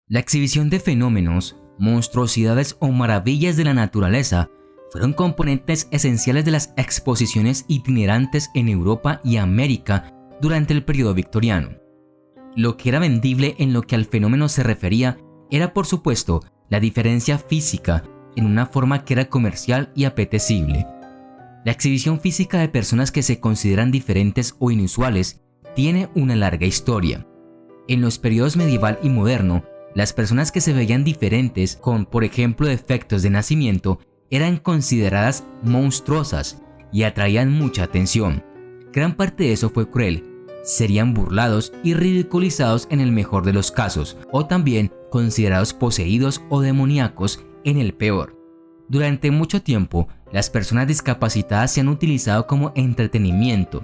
La exhibición de fenómenos, monstruosidades o maravillas de la naturaleza fueron componentes esenciales de las exposiciones itinerantes en Europa y América durante el periodo victoriano. Lo que era vendible en lo que al fenómeno se refería era, por supuesto, la diferencia física en una forma que era comercial y apetecible. La exhibición física de personas que se consideran diferentes o inusuales tiene una larga historia. En los periodos medieval y moderno, las personas que se veían diferentes con, por ejemplo, defectos de nacimiento, eran consideradas monstruosas y atraían mucha atención. Gran parte de eso fue cruel. Serían burlados y ridiculizados en el mejor de los casos, o también considerados poseídos o demoníacos en el peor. Durante mucho tiempo, las personas discapacitadas se han utilizado como entretenimiento.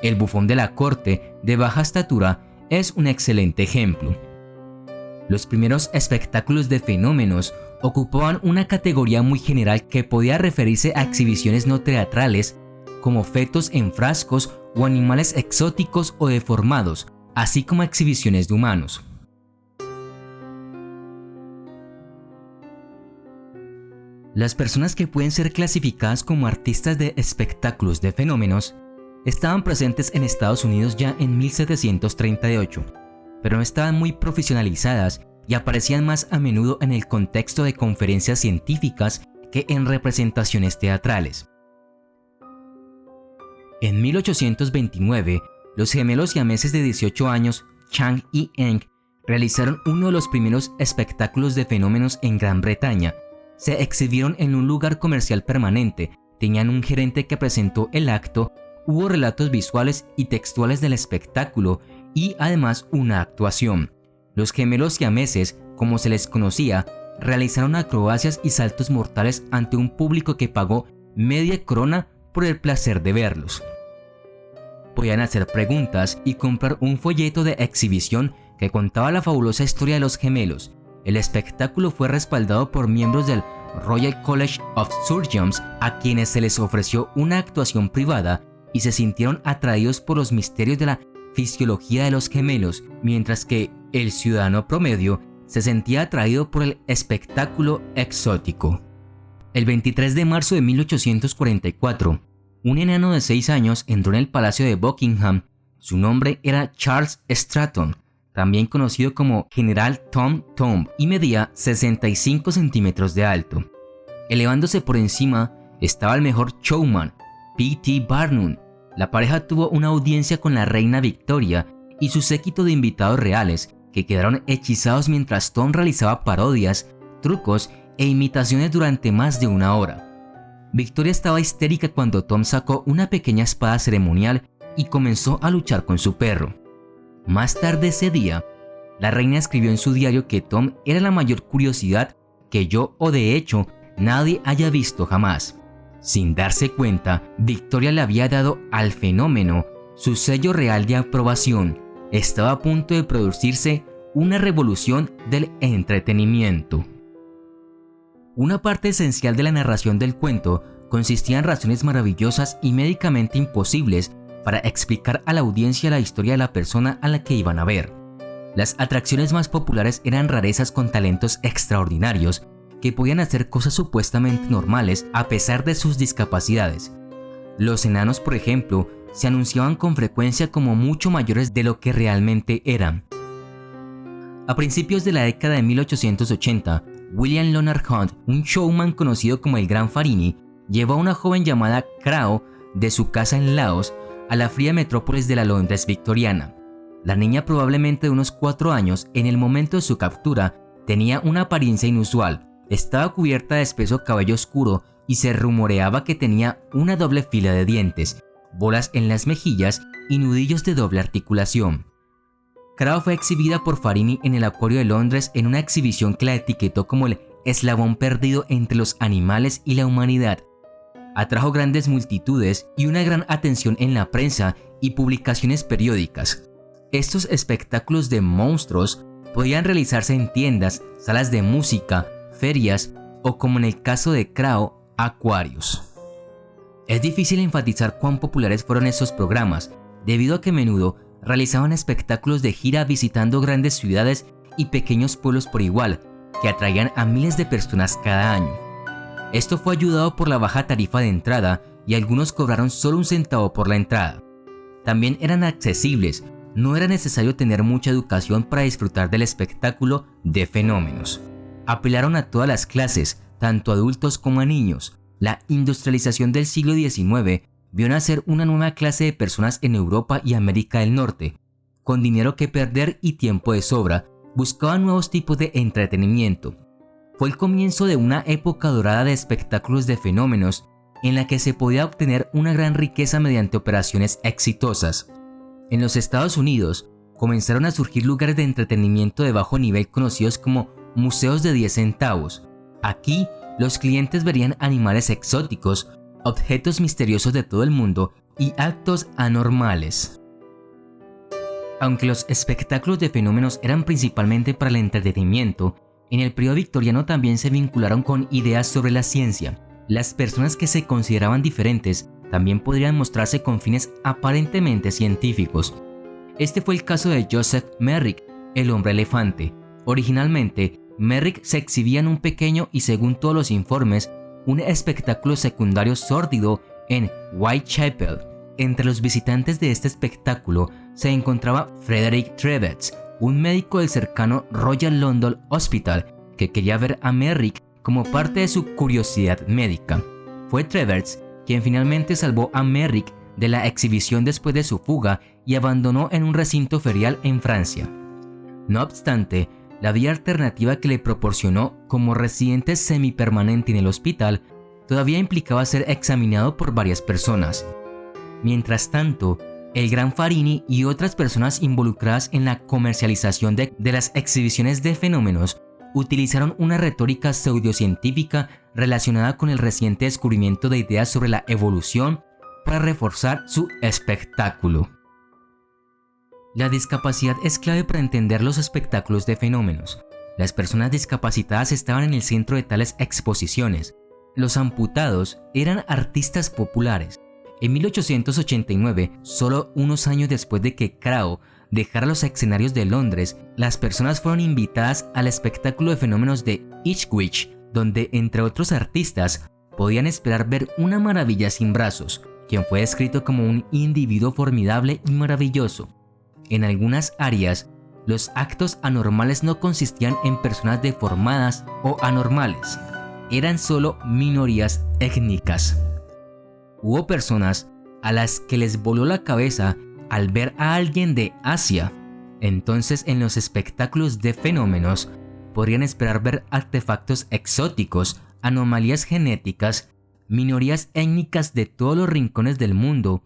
El bufón de la corte, de baja estatura, es un excelente ejemplo. Los primeros espectáculos de fenómenos ocupaban una categoría muy general que podía referirse a exhibiciones no teatrales, como fetos en frascos o animales exóticos o deformados, así como exhibiciones de humanos. Las personas que pueden ser clasificadas como artistas de espectáculos de fenómenos estaban presentes en Estados Unidos ya en 1738, pero no estaban muy profesionalizadas y aparecían más a menudo en el contexto de conferencias científicas que en representaciones teatrales. En 1829, los gemelos siameses de 18 años, Chang y Eng, realizaron uno de los primeros espectáculos de fenómenos en Gran Bretaña. Se exhibieron en un lugar comercial permanente, tenían un gerente que presentó el acto, hubo relatos visuales y textuales del espectáculo y además una actuación. Los gemelos siameses, como se les conocía, realizaron acrobacias y saltos mortales ante un público que pagó media krona por el placer de verlos. Podían hacer preguntas y comprar un folleto de exhibición que contaba la fabulosa historia de los gemelos. El espectáculo fue respaldado por miembros del Royal College of Surgeons, a quienes se les ofreció una actuación privada y se sintieron atraídos por los misterios de la fisiología de los gemelos, mientras que el ciudadano promedio se sentía atraído por el espectáculo exótico. El 23 de marzo de 1844, un enano de 6 años entró en el Palacio de Buckingham. Su nombre era Charles Stratton, también conocido como General Tom Thumb, y medía 65 centímetros de alto. Elevándose por encima estaba el mejor showman, P.T. Barnum. La pareja tuvo una audiencia con la reina Victoria y su séquito de invitados reales, que quedaron hechizados mientras Tom realizaba parodias, trucos e imitaciones durante más de una hora. Victoria estaba histérica cuando Tom sacó una pequeña espada ceremonial y comenzó a luchar con su perro. Más tarde ese día, la reina escribió en su diario que Tom era la mayor curiosidad que yo o de hecho nadie haya visto jamás. Sin darse cuenta, Victoria le había dado al fenómeno su sello real de aprobación. Estaba a punto de producirse una revolución del entretenimiento. Una parte esencial de la narración del cuento consistía en razones maravillosas y médicamente imposibles para explicar a la audiencia la historia de la persona a la que iban a ver. Las atracciones más populares eran rarezas con talentos extraordinarios que podían hacer cosas supuestamente normales a pesar de sus discapacidades. Los enanos, por ejemplo, se anunciaban con frecuencia como mucho mayores de lo que realmente eran. A principios de la década de 1880, William Leonard Hunt, un showman conocido como el Gran Farini, llevó a una joven llamada Crow de su casa en Laos a la fría metrópolis de la Londres victoriana. La niña, probablemente de unos 4 años, en el momento de su captura, tenía una apariencia inusual. Estaba cubierta de espeso cabello oscuro y se rumoreaba que tenía una doble fila de dientes, bolas en las mejillas y nudillos de doble articulación. Crow fue exhibida por Farini en el Acuario de Londres en una exhibición que la etiquetó como el eslabón perdido entre los animales y la humanidad. Atrajo grandes multitudes y una gran atención en la prensa y publicaciones periódicas. Estos espectáculos de monstruos podían realizarse en tiendas, salas de música, ferias o, como en el caso de Crow, acuarios. Es difícil enfatizar cuán populares fueron estos programas, debido a que a menudo realizaban espectáculos de gira visitando grandes ciudades y pequeños pueblos por igual, que atraían a miles de personas cada año. Esto fue ayudado por la baja tarifa de entrada y algunos cobraron solo 1 centavo por la entrada. También eran accesibles, no era necesario tener mucha educación para disfrutar del espectáculo de fenómenos. Apelaron a todas las clases, tanto adultos como a niños. La industrialización del siglo XIX vio nacer una nueva clase de personas en Europa y América del Norte. Con dinero que perder y tiempo de sobra, buscaban nuevos tipos de entretenimiento. Fue el comienzo de una época dorada de espectáculos de fenómenos en la que se podía obtener una gran riqueza mediante operaciones exitosas. En los Estados Unidos comenzaron a surgir lugares de entretenimiento de bajo nivel conocidos como museos de 10 centavos. Aquí, los clientes verían animales exóticos, objetos misteriosos de todo el mundo y actos anormales. Aunque los espectáculos de fenómenos eran principalmente para el entretenimiento, en el periodo victoriano también se vincularon con ideas sobre la ciencia. Las personas que se consideraban diferentes también podrían mostrarse con fines aparentemente científicos. Este fue el caso de Joseph Merrick, el hombre elefante. Originalmente, Merrick se exhibía en un pequeño y, según todos los informes, un espectáculo secundario sórdido en Whitechapel. Entre los visitantes de este espectáculo se encontraba Frederick Trevetz, un médico del cercano Royal London Hospital que quería ver a Merrick como parte de su curiosidad médica. Fue Trevetz quien finalmente salvó a Merrick de la exhibición después de su fuga y abandonó en un recinto ferial en Francia. No obstante, la vía alternativa que le proporcionó como residente semipermanente en el hospital todavía implicaba ser examinado por varias personas. Mientras tanto, el gran Farini y otras personas involucradas en la comercialización de las exhibiciones de fenómenos utilizaron una retórica pseudocientífica relacionada con el reciente descubrimiento de ideas sobre la evolución para reforzar su espectáculo. La discapacidad es clave para entender los espectáculos de fenómenos. Las personas discapacitadas estaban en el centro de tales exposiciones. Los amputados eran artistas populares. En 1889, solo unos años después de que Crowe dejara los escenarios de Londres, las personas fueron invitadas al espectáculo de fenómenos de Ipswich, donde, entre otros artistas, podían esperar ver una maravilla sin brazos, quien fue descrito como un individuo formidable y maravilloso. En algunas áreas, los actos anormales no consistían en personas deformadas o anormales, eran solo minorías étnicas. Hubo personas a las que les voló la cabeza al ver a alguien de Asia. Entonces, en los espectáculos de fenómenos, podrían esperar ver artefactos exóticos, anomalías genéticas, minorías étnicas de todos los rincones del mundo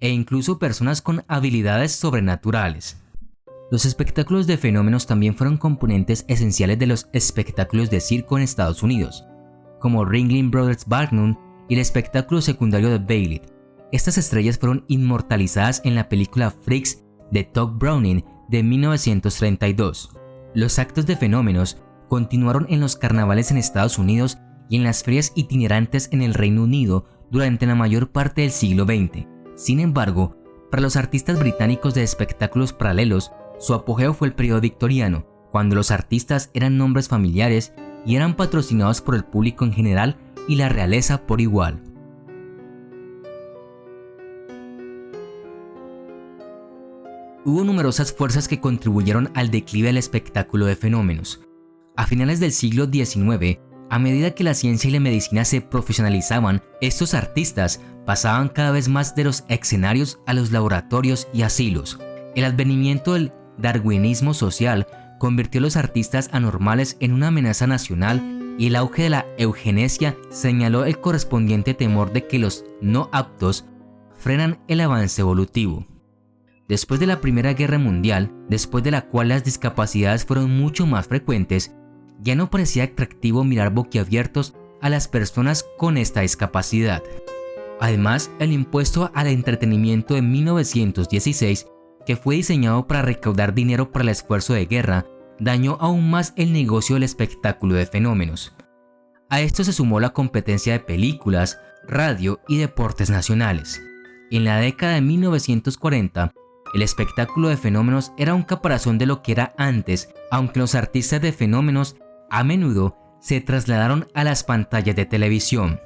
e incluso personas con habilidades sobrenaturales. Los espectáculos de fenómenos también fueron componentes esenciales de los espectáculos de circo en Estados Unidos, como Ringling Brothers Barnum y el espectáculo secundario de Bailey. Estas estrellas fueron inmortalizadas en la película Freaks de Todd Browning de 1932. Los actos de fenómenos continuaron en los carnavales en Estados Unidos y en las ferias itinerantes en el Reino Unido durante la mayor parte del siglo XX. Sin embargo, para los artistas británicos de espectáculos paralelos, su apogeo fue el periodo victoriano, cuando los artistas eran nombres familiares y eran patrocinados por el público en general y la realeza por igual. Hubo numerosas fuerzas que contribuyeron al declive del espectáculo de fenómenos. A finales del siglo XIX, a medida que la ciencia y la medicina se profesionalizaban, estos artistas pasaban cada vez más de los escenarios a los laboratorios y asilos. El advenimiento del darwinismo social convirtió a los artistas anormales en una amenaza nacional y el auge de la eugenesia señaló el correspondiente temor de que los no aptos frenan el avance evolutivo. Después de la Primera Guerra Mundial, después de la cual las discapacidades fueron mucho más frecuentes, ya no parecía atractivo mirar boquiabiertos a las personas con esta discapacidad. Además, el impuesto al entretenimiento de 1916, que fue diseñado para recaudar dinero para el esfuerzo de guerra, dañó aún más el negocio del espectáculo de fenómenos. A esto se sumó la competencia de películas, radio y deportes nacionales. En la década de 1940, El espectáculo de fenómenos era un caparazón de lo que era antes, aunque los artistas de fenómenos a menudo se trasladaron a las pantallas de televisión.